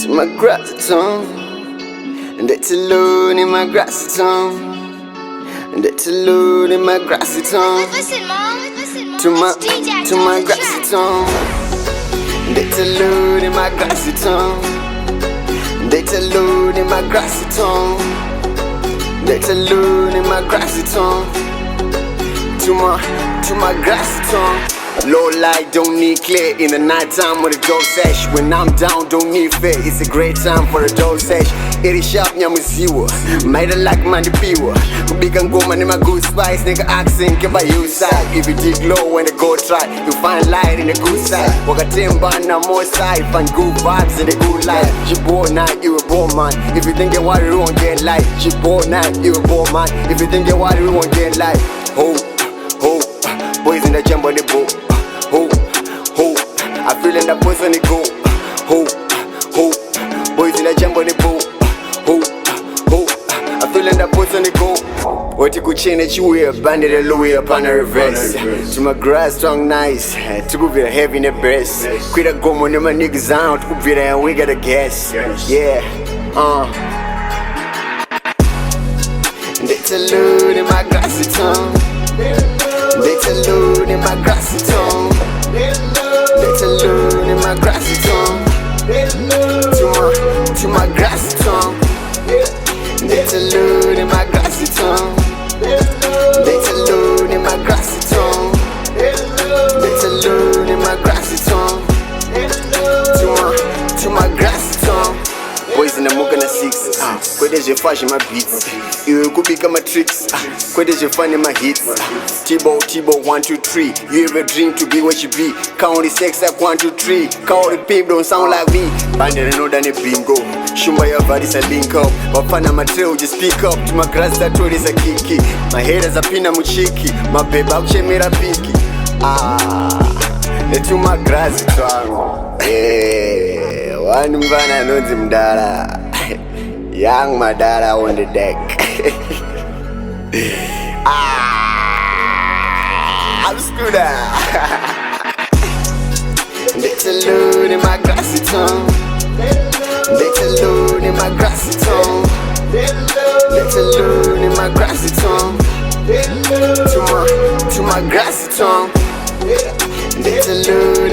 to my gratitude, and it's alone in my gratitude, and it's alone in my gratitude. Listen, Mom. To my gratitude, and it's alone in my gratitude, and it's alone in my gratitude, and it's alone in my gratitude. To my gratitude. Low light, don't need clear. In the night time with a dope sesh. When I'm down, don't need fear. It's a great time for a dope sesh. Eri sharp nyamuziwa maida like mandipiwa kubika ngoma ni my good spice. Nigga accent keba you side. If you dig low when they go try, you find light in the good side. Wakatemba na more side. Find good vibes in the good life. She born night, you a born man. If you think you want it, you won't get light. She born night, you a born man. If you think you want it, you won't get light. Ho, boys in the jump on the boat. Ho, I feel in that boys on the go. Ho, boys in the jump on the boat. Ho, I feel in that boys on the go. What you could change you wear, bandit a low way upon a reverse. To my grass strong nice, to go very heavy in the breast. Quit a go when my niggas out, to go very and we gotta guess. Yeah, And it's alone in my grassy tongue. It's alone in my grassy tongue. It's alone in my grassy tongue. To my grassy tongue. It's alone in my grassy tongue. It's alone in my grassy tongue. It's alone in my grassy tongue. To my grassy tongue. Boys in the muga na six. Kwede je fash my beats. You could become a tricks. Kwede je find my hits. T-Bow 1 2 3. You ever dream to be what you be? Count the sex like 1 2 3. Count the pimp don't sound like me. Bandit know than a bingo. Shumba your body's a link up. Wapana my trail just speak up. To my grass that road is a kiki. My head is a pina muchiki. My baby up mera piki. To my grass tongue. Yeah, one mvana knows him dada. Young Madara on the deck. I'm screwed up. It's alone in my grassy tongue. It's alone in my grassy tongue. It's alone in my grassy tongue. To my grassy tongue. It's alone